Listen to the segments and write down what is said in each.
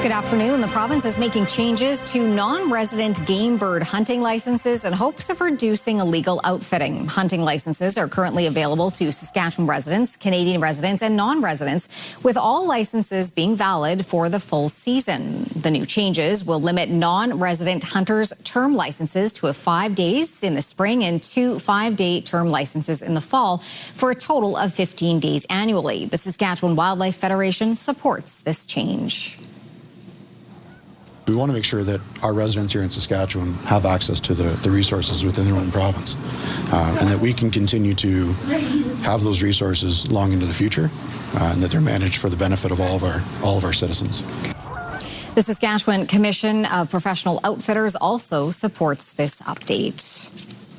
Good afternoon. The province is making changes to non-resident game bird hunting licenses in hopes of reducing illegal outfitting. Hunting licenses are currently available to Saskatchewan residents, Canadian residents, and non-residents, with all licenses being valid for the full season. The new changes will limit non-resident hunters' term licenses to 5 days in the spring and 2 5-day term licenses in the fall for a total of 15 days annually. The Saskatchewan Wildlife Federation supports this change. We want to make sure that our residents here in Saskatchewan have access to the resources within their own province, and that we can continue to have those resources long into the future, and that they're managed for the benefit of all of our citizens. The Saskatchewan Commission of Professional Outfitters also supports this update.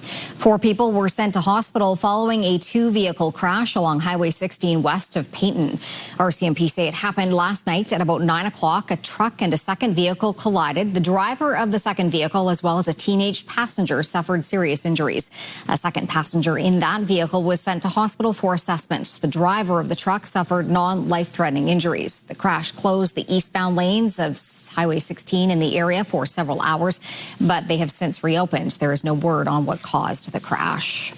4 people were sent to hospital following a 2-vehicle crash along Highway 16 west of Payton. RCMP say it happened last night at about 9 o'clock. A truck and a second vehicle collided. The driver of the second vehicle, as well as a teenage passenger, suffered serious injuries. A second passenger in that vehicle was sent to hospital for assessment. The driver of the truck suffered non-life-threatening injuries. The crash closed the eastbound lanes of Highway 16 in the area for several hours, but they have since reopened. There is no word on what caused the crash.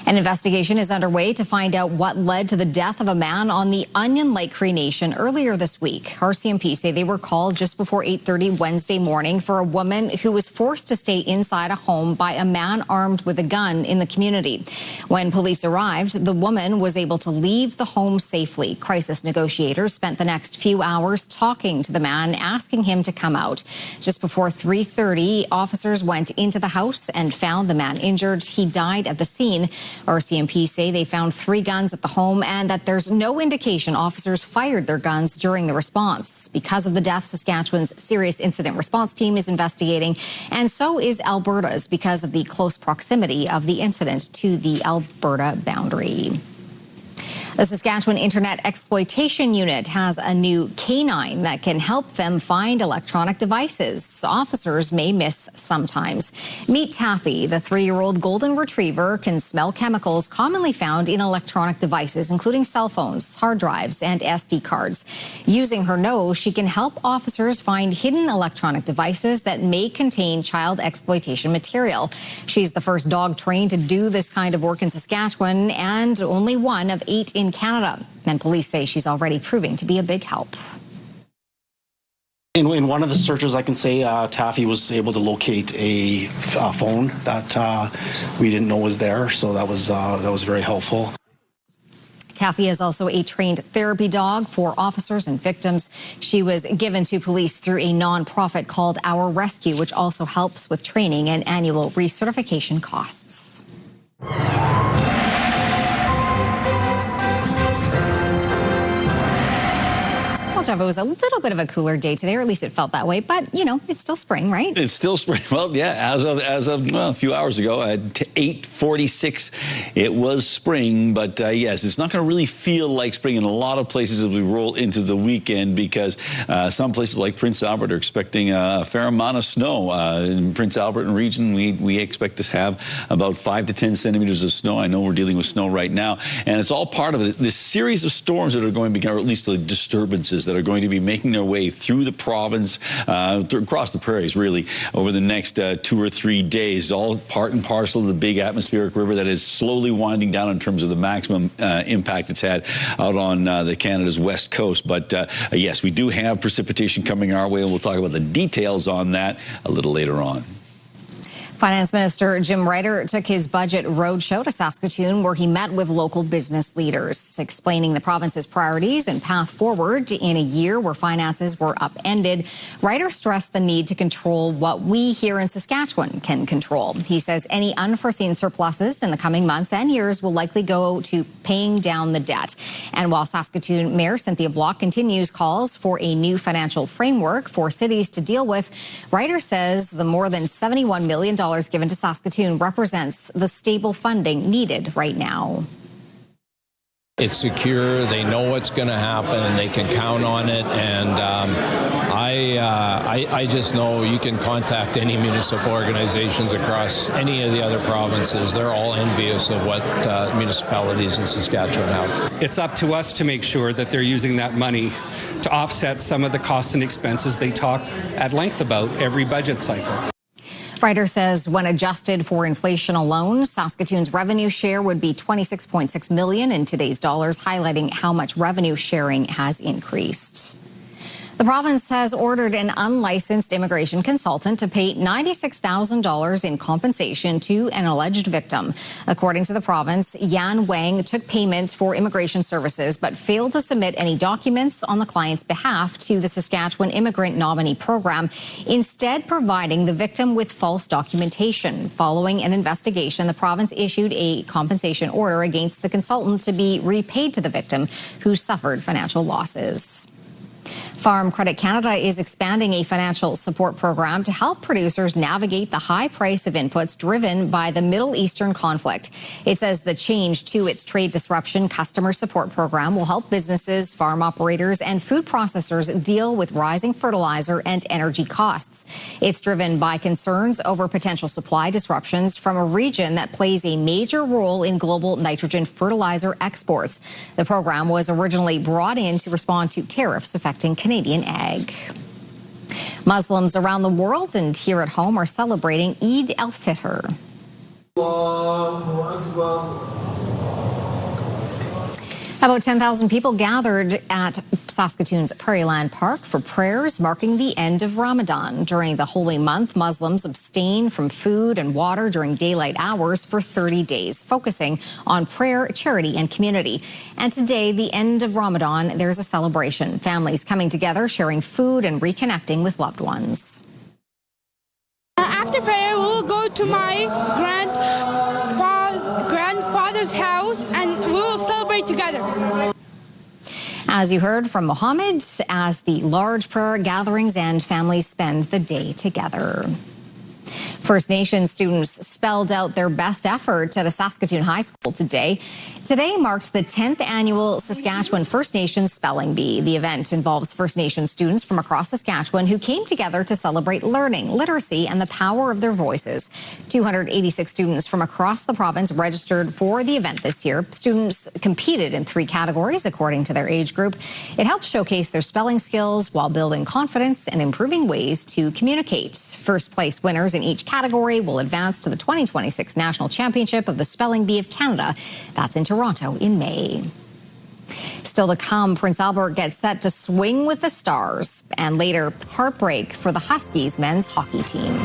An investigation is underway to find out what led to the death of a man on the Onion Lake Cree Nation earlier this week. RCMP say they were called just before 8:30 Wednesday morning for a woman who was forced to stay inside a home by a man armed with a gun in the community. When police arrived, the woman was able to leave the home safely. Crisis negotiators spent the next few hours talking to the man, asking him to come out. Just before 3:30, officers went into the house and found the man injured. He died at the scene. RCMP say they found 3 guns at the home and that there's no indication officers fired their guns during the response. Because of the death, Saskatchewan's Serious Incident Response Team is investigating, and so is Alberta's because of the close proximity of the incident to the Alberta boundary. The Saskatchewan Internet Exploitation Unit has a new Canine that can help them find electronic devices officers may miss sometimes. Meet Taffy. The 3-year-old golden retriever can smell chemicals commonly found in electronic devices, including cell phones, hard drives, and SD cards. Using her nose, she can help officers find hidden electronic devices that may contain child exploitation material. She's the first dog trained to do this kind of work in Saskatchewan and only one of 8 in Canada. And police say she's already proving to be a big help. In one of the searches, I can say Taffy was able to locate a phone that we didn't know was there, so that was very helpful. Taffy is also a trained therapy dog for officers and victims. She was given to police through a nonprofit called Our Rescue, which also helps with training and annual recertification costs. Jeff, it was a little bit of a cooler day today, or at least it felt that way. But, you know, it's still spring, right? It's still spring. Well, yeah, as of well, a few hours ago at 8:46, it was spring. But, yes, it's not going to really feel like spring in a lot of places as we roll into the weekend, because some places like Prince Albert are expecting a fair amount of snow. In Prince Albert and region, we expect to have about 5 to 10 centimeters of snow. I know we're dealing with snow right now. And it's all part of this series of storms that are going to be, or at least the disturbances that are going to be making their way through the province, across the prairies, really, over the next 2 or 3 days, all part and parcel of the big atmospheric river that is slowly winding down in terms of the maximum impact it's had out on the Canada's west coast. But yes, we do have precipitation coming our way, and we'll talk about the details on that a little later on. Finance Minister Jim Ryder took his budget roadshow to Saskatoon, where he met with local business leaders, explaining the province's priorities and path forward in a year where finances were upended. Ryder stressed the need to control what we here in Saskatchewan can control. He says any unforeseen surpluses in the coming months and years will likely go to paying down the debt. And while Saskatoon Mayor Cynthia Block continues calls for a new financial framework for cities to deal with, Ryder says the more than $71 million given to Saskatoon represents the stable funding needed right now. It's secure. They know what's going to happen. They can count on it. And I just know you can contact any municipal organizations across any of the other provinces. They're all envious of what municipalities in Saskatchewan have. It's up to us to make sure that they're using that money to offset some of the costs and expenses they talk at length about every budget cycle. Roughriders says when adjusted for inflation alone, Saskatoon's revenue share would be $26.6 million in today's dollars, highlighting how much revenue sharing has increased. The province has ordered an unlicensed immigration consultant to pay $96,000 in compensation to an alleged victim. According to the province, Yan Wang took payment for immigration services but failed to submit any documents on the client's behalf to the Saskatchewan Immigrant Nominee Program, instead providing the victim with false documentation. Following an investigation, the province issued a compensation order against the consultant to be repaid to the victim, who suffered financial losses. Farm Credit Canada is expanding a financial support program to help producers navigate the high price of inputs driven by the Middle Eastern conflict. It says the change to its trade disruption customer support program will help businesses, farm operators, and food processors deal with rising fertilizer and energy costs. It's driven by concerns over potential supply disruptions from a region that plays a major role in global nitrogen fertilizer exports. The program was originally brought in to respond to tariffs affecting Canadian ag. Muslims around the world and here at home are celebrating Eid al-Fitr. About 10,000 people gathered at Saskatoon's Prairieland Park for prayers marking the end of Ramadan. During the holy month, Muslims abstain from food and water during daylight hours for 30 days, focusing on prayer, charity, and community. And today, the end of Ramadan, there's a celebration. Families coming together, sharing food, and reconnecting with loved ones. After prayer, we'll go to my grandfather's house and we will celebrate together. As you heard from Mohammed, as the large prayer gatherings and families spend the day together. First Nations students spelled out their best effort at a Saskatoon high school today. Today marked the 10th annual Saskatchewan First Nations Spelling Bee. The event involves First Nations students from across Saskatchewan who came together to celebrate learning, literacy, and the power of their voices. 286 students from across the province registered for the event this year. Students competed in 3 categories according to their age group. It helps showcase their spelling skills while building confidence and improving ways to communicate. First place winners in each category will advance to the 2026 National Championship of the Spelling Bee of Canada. That's in Toronto in May. Still to come, Prince Albert gets set to swing with the stars, and later, heartbreak for the Huskies men's hockey team.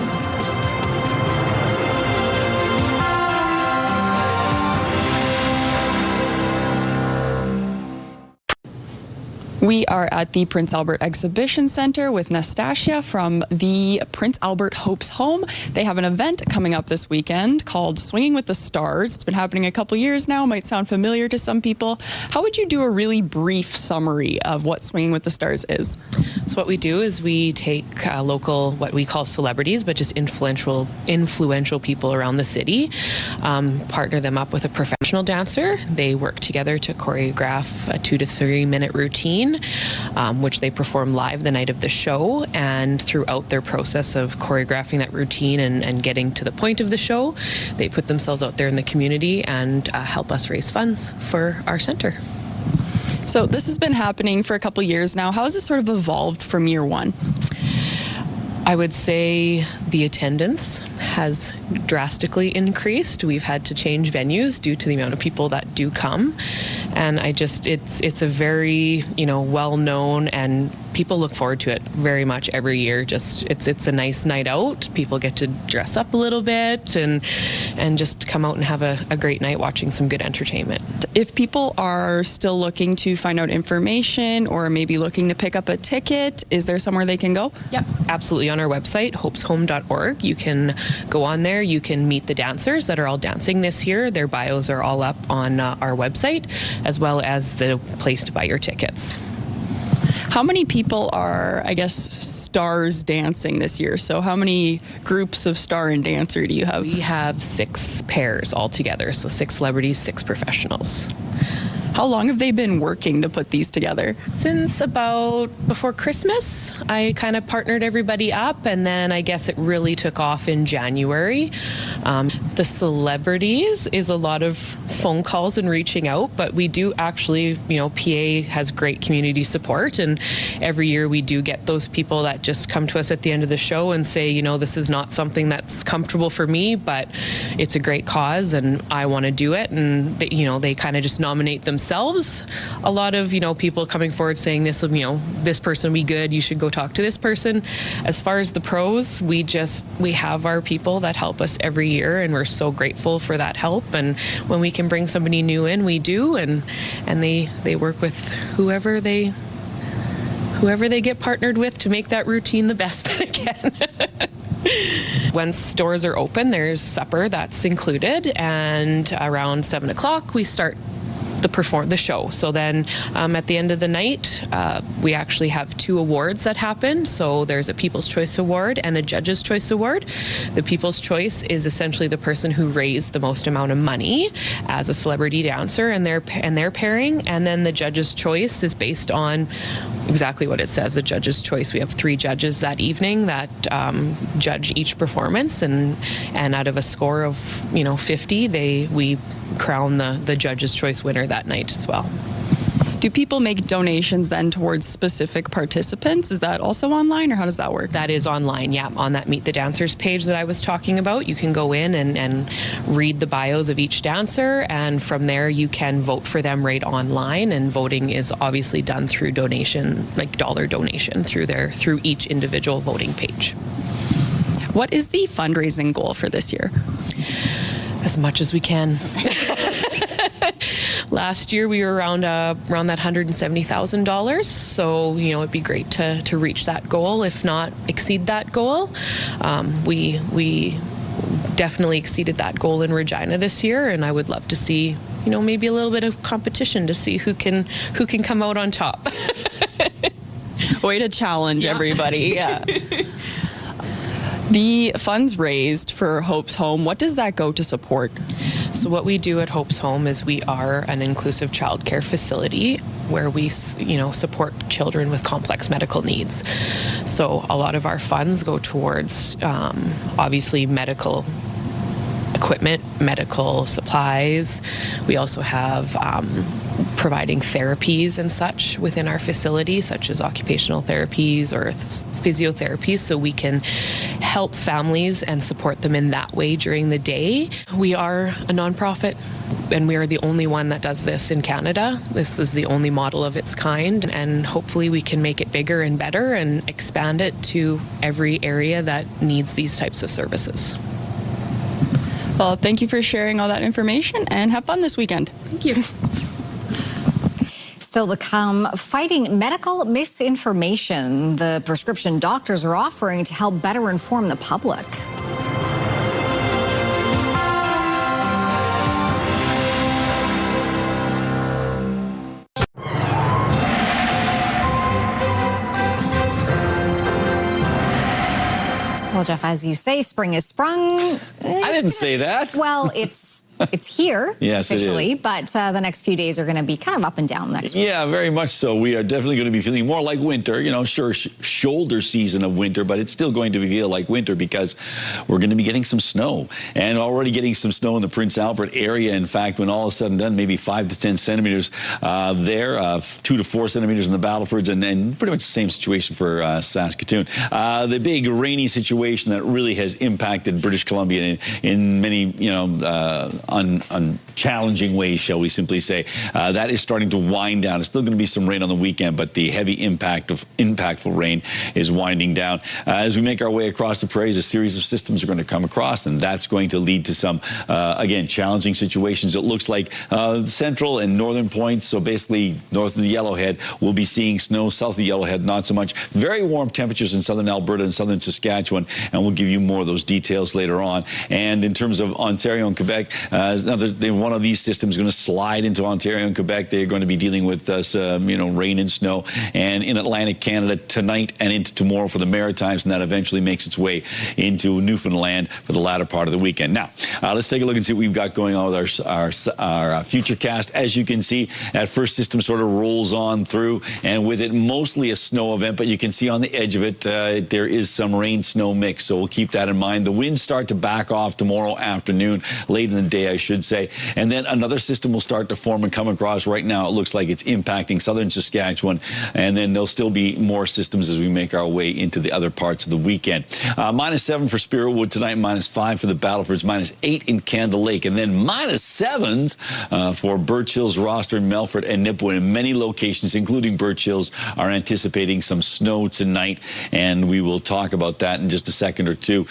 We are at the Prince Albert Exhibition Center with Nastasia from the Prince Albert Hope's Home. They have an event coming up this weekend called Swinging with the Stars. It's been happening a couple years now, might sound familiar to some people. How would you do a really brief summary of what Swinging with the Stars is? So what we do is we take local, what we call celebrities, but just influential people around the city, partner them up with a professional dancer. They work together to choreograph a 2 to 3 minute routine, which they perform live the night of the show. And throughout their process of choreographing that routine and getting to the point of the show, they put themselves out there in the community and help us raise funds for our center. So this has been happening for a couple years now. How has this sort of evolved from year one? I would say the attendance has drastically increased. We've had to change venues due to the amount of people that do come. And it's a very, well-known, and people look forward to it very much every year. It's a nice night out. People get to dress up a little bit and just come out and have a great night watching some good entertainment. If people are still looking to find out information or maybe looking to pick up a ticket, is there somewhere they can go? Yep, absolutely. On our website, hopeshome.org, you can go on there. You can meet the dancers that are all dancing this year. Their bios are all up on our website, as well as the place to buy your tickets. How many people are, stars dancing this year? So how many groups of star and dancer do you have? We have 6 pairs altogether, so 6 celebrities, 6 professionals. How long have they been working to put these together? Since about before Christmas, I kind of partnered everybody up, and then I guess it really took off in January. The celebrities is a lot of phone calls and reaching out, but we do actually, PA has great community support, and every year we do get those people that just come to us at the end of the show and say, this is not something that's comfortable for me, but it's a great cause and I want to do it. And they kind of just nominate themselves. A lot of people coming forward saying this person will be good, you should go talk to this person. As far as the pros, we have our people that help us every year, and we're so grateful for that help. And when we can bring somebody new in, we do, and they work with whoever they get partnered with to make that routine the best that it can. When stores are open, there's supper that's included, and around 7 o'clock we start the show. So then at the end of the night, we actually have 2 awards that happen. So there's a People's Choice Award and a Judge's Choice Award. The People's Choice is essentially the person who raised the most amount of money as a celebrity dancer and their pairing. And then the Judge's Choice is based on exactly what it says, the Judge's Choice. We have 3 judges that evening that judge each performance, and out of a score of 50, we crown the Judge's Choice winner that night as well. Do people make donations then towards specific participants? Is that also online, or how does that work? That is online, yeah. On that Meet the Dancers page that I was talking about, you can go in and read the bios of each dancer, and from there you can vote for them right online. And voting is obviously done through donation, like dollar donation, through each individual voting page. What is the fundraising goal for this year? As much as we can. Last year we were around that $170,000. So it'd be great to reach that goal, if not exceed that goal. We definitely exceeded that goal in Regina this year, and I would love to see maybe a little bit of competition to see who can come out on top. Way to challenge everybody. Yeah. The funds raised for Hope's Home, what does that go to support? So what we do at Hope's Home is we are an inclusive childcare facility where we, support children with complex medical needs. So a lot of our funds go towards, obviously, medical equipment, medical supplies. We also have providing therapies and such within our facility, such as occupational therapies or physiotherapies, so we can help families and support them in that way during the day. We are a nonprofit, and we are the only one that does this in Canada. This is the only model of its kind, and hopefully we can make it bigger and better and expand it to every area that needs these types of services. Well, thank you for sharing all that information, and have fun this weekend. Thank you. Still to come, fighting medical misinformation the prescription doctors are offering to help better inform the public. Well, Jeff, as you say, spring is sprung. I didn't say that. Well, it's here yes, officially, it is. But the next few days are going to be kind of up and down next week. Yeah, very much so. We are definitely going to be feeling more like winter, sure, shoulder season of winter, but it's still going to feel like winter because we're going to be getting some snow, and already getting some snow in the Prince Albert area. In fact, when all is said and done, maybe 5 to 10 centimeters there, 2 to 4 centimeters in the Battlefords, and pretty much the same situation for Saskatoon. The big rainy situation that really has impacted British Columbia in many, challenging ways, shall we simply say. That is starting to wind down. It's still going to be some rain on the weekend, but the heavy impactful rain is winding down. As we make our way across the prairies, a series of systems are going to come across, and that's going to lead to some, again, challenging situations. It looks like central and northern points, so basically north of the Yellowhead, we'll be seeing snow. South of the Yellowhead, not so much. Very warm temperatures in southern Alberta and southern Saskatchewan, and we'll give you more of those details later on. And in terms of Ontario and Quebec, One of these systems is going to slide into Ontario and Quebec. They're going to be dealing with rain and snow, and in Atlantic Canada tonight and into tomorrow for the Maritimes, and that eventually makes its way into Newfoundland for the latter part of the weekend. Now, let's take a look and see what we've got going on with our futurecast. As you can see, that first system sort of rolls on through, and with it mostly a snow event, but you can see on the edge of it there is some rain-snow mix, so we'll keep that in mind. The winds start to back off tomorrow afternoon, late in the day, I should say, and then another system will start to form and come across. Right now, it looks like it's impacting southern Saskatchewan, and then there'll still be more systems as we make our way into the other parts of the weekend. -7 for Spiritwood tonight, -5 for the Battlefords, -8 in Candle Lake, and then -7s for Birch Hills, Roster, Melfort, and Nipawin. In many locations, including Birch Hills, are anticipating some snow tonight, and we will talk about that in just a second or two.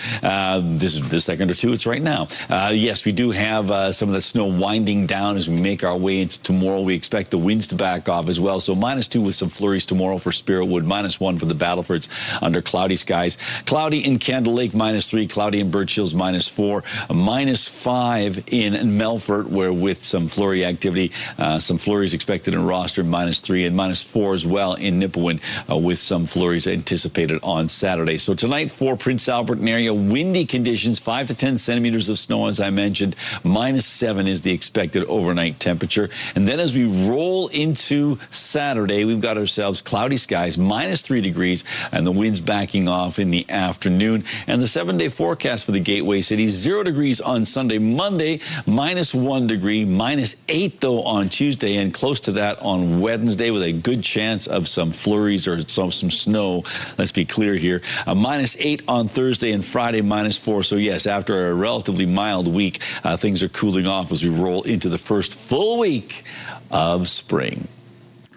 This is the second or two, it's right now. Yes, we do have some of the snow winding down as we make our way into tomorrow. We expect the winds to back off as well. So -2 with some flurries tomorrow for Spiritwood, -1 for the Battlefords under cloudy skies. Cloudy in Candle Lake, -3, cloudy in Birch Hills, -4, -5 in Melfort, where with some flurry activity, some flurries expected in Roster, -3, and -4 as well in Nipawin, with some flurries anticipated on Saturday. So tonight for Prince Albert and area, windy conditions, 5 to 10 centimeters of snow, as I mentioned. -7 is the expected overnight temperature. And then as we roll into Saturday, we've got ourselves cloudy skies, -3 degrees, and the winds backing off in the afternoon. And the 7-day forecast for the Gateway Cities, 0 degrees on Sunday. Monday, -1 degree, -8 though on Tuesday, and close to that on Wednesday, with a good chance of some flurries or some snow. Let's be clear here. -8 on Thursday, and Friday -4. So yes, after a relatively mild week, things are cooling off as we roll into the first full week of spring.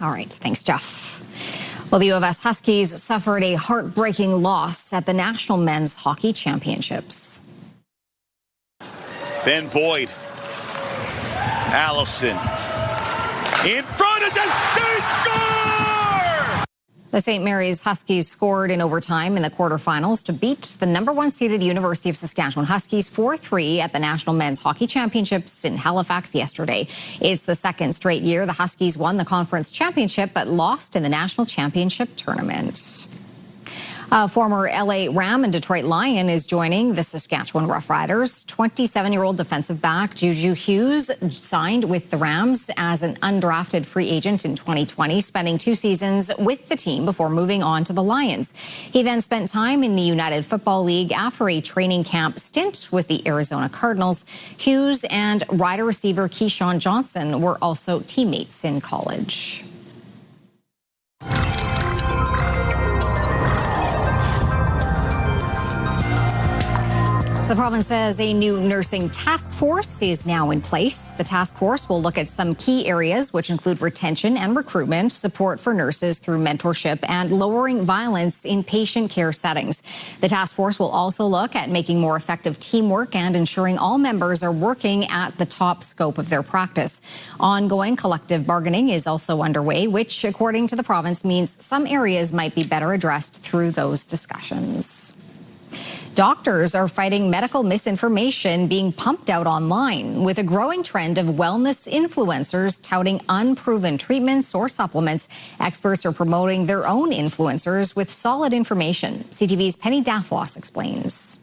All right, thanks, Jeff. Well, the U of S Huskies suffered a heartbreaking loss at the National Men's Hockey Championships. Ben Boyd, Allison, in front of them, they score! The St. Mary's Huskies scored in overtime in the quarterfinals to beat the #1 seeded University of Saskatchewan Huskies 4-3 at the National Men's Hockey Championships in Halifax yesterday. It's the second straight year the Huskies won the conference championship but lost in the national championship tournament. Former LA Ram and Detroit Lion is joining the Saskatchewan Roughriders. 27-year-old defensive back Juju Hughes signed with the Rams as an undrafted free agent in 2020, spending 2 seasons with the team before moving on to the Lions. He then spent time in the United Football League after a training camp stint with the Arizona Cardinals. Hughes and Rider receiver Keyshawn Johnson were also teammates in college. The province says a new nursing task force is now in place. The task force will look at some key areas, which include retention and recruitment, support for nurses through mentorship, and lowering violence in patient care settings. The task force will also look at making more effective teamwork and ensuring all members are working at the top scope of their practice. Ongoing collective bargaining is also underway, which, according to the province, means some areas might be better addressed through those discussions. Doctors are fighting medical misinformation being pumped out online, with a growing trend of wellness influencers touting unproven treatments or supplements. Experts are promoting their own influencers with solid information. CTV's Penny Daflos explains.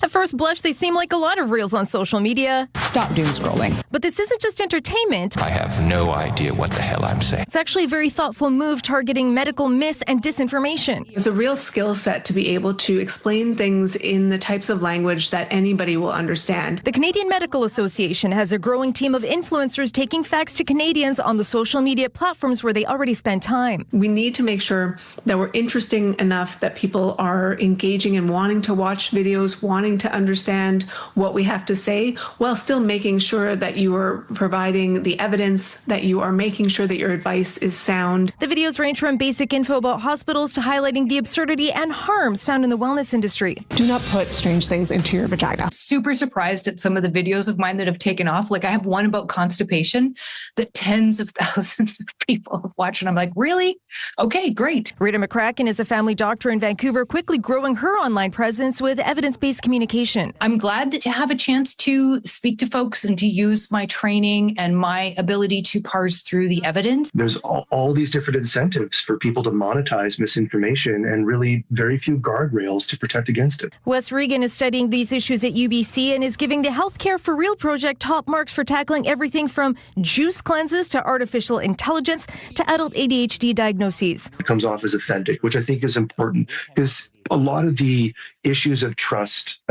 At first blush, they seem like a lot of reels on social media. Stop doom scrolling. But this isn't just entertainment. I have no idea what the hell I'm saying. It's actually a very thoughtful move targeting medical mis and disinformation. It's a real skill set to be able to explain things in the types of language that anybody will understand. The Canadian Medical Association has a growing team of influencers taking facts to Canadians on the social media platforms where they already spend time. We need to make sure that we're interesting enough that people are engaging and wanting to watch videos, wanting to understand what we have to say, while still making sure that you are providing the evidence, that you are making sure that your advice is sound. The videos range from basic info about hospitals to highlighting the absurdity and harms found in the wellness industry. Do not put strange things into your vagina. Super surprised at some of the videos of mine that have taken off. Like I have one about constipation that tens of thousands of people have watched, and I'm like, really? Okay, great. Rita McCracken is a family doctor in Vancouver, quickly growing her online presence with evidence-based communication. communication. I'm glad to have a chance to speak to folks and to use my training and my ability to parse through the evidence. There's all these different incentives for people to monetize misinformation and really very few guardrails to protect against it. Wes Regan is studying these issues at UBC and is giving the Healthcare for Real project top marks for tackling everything from juice cleanses to artificial intelligence to adult ADHD diagnoses. It comes off as authentic, which I think is important because a lot of the issues of trust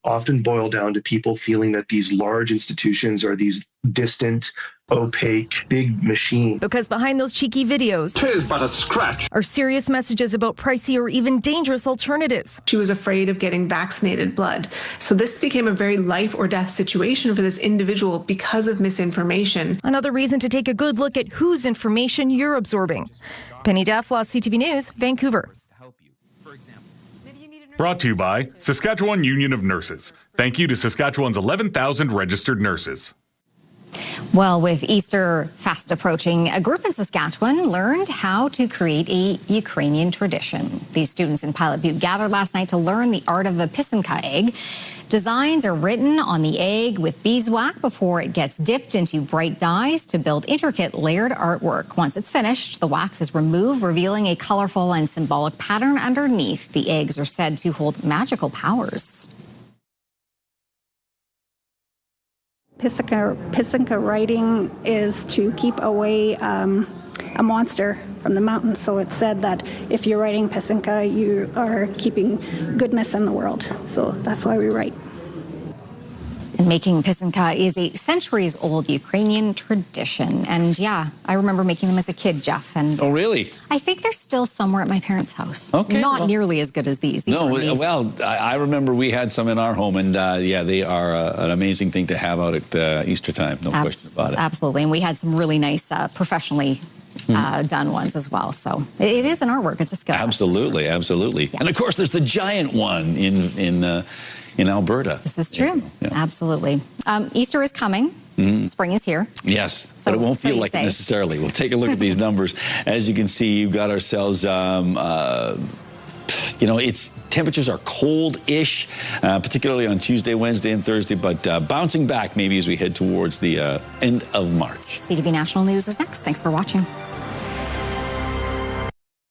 often boil down to people feeling that these large institutions are these distant, opaque, big machines. Because behind those cheeky videos, 'tis but a scratch, are serious messages about pricey or even dangerous alternatives. She was afraid of getting vaccinated blood. So this became a very life or death situation for this individual because of misinformation. Another reason to take a good look at whose information you're absorbing. Penny Dafflaw, CTV News, Vancouver. Brought to you by Saskatchewan Union of Nurses. Thank you to Saskatchewan's 11,000 registered nurses. Well, with Easter fast approaching, a group in Saskatchewan learned how to create a Ukrainian tradition. These students in Pilot Butte gathered last night to learn the art of the pisanka egg. Designs are written on the egg with beeswax before it gets dipped into bright dyes to build intricate layered artwork. Once it's finished, the wax is removed, revealing a colorful and symbolic pattern underneath. The eggs are said to hold magical powers. Pisanka writing is to keep away a monster from the mountains. So it's said that if you're writing pisanka, you are keeping goodness in the world. So that's why we write. And making pisanka is a centuries-old Ukrainian tradition. And yeah, I remember making them as a kid, Jeff. And oh, really? I think they're still somewhere at my parents' house. Okay. Not nearly as good as these. These no, were amazing. well, I remember we had some in our home, and yeah, they are an amazing thing to have out at Easter time. No question about it. Absolutely. And we had some really nice, professionally done ones as well. So it is an artwork. It's a skill. Absolutely, absolutely. Yeah. And of course, there's the giant one in Alberta. This is true. Yeah. Absolutely. Easter is coming. Spring is here. Yes, but it won't feel like it necessarily. We'll take a look at these numbers. As you can see, you've got ourselves, temperatures are cold-ish, particularly on Tuesday, Wednesday, and Thursday, but bouncing back maybe as we head towards the end of March. CTV National News is next. Thanks for watching.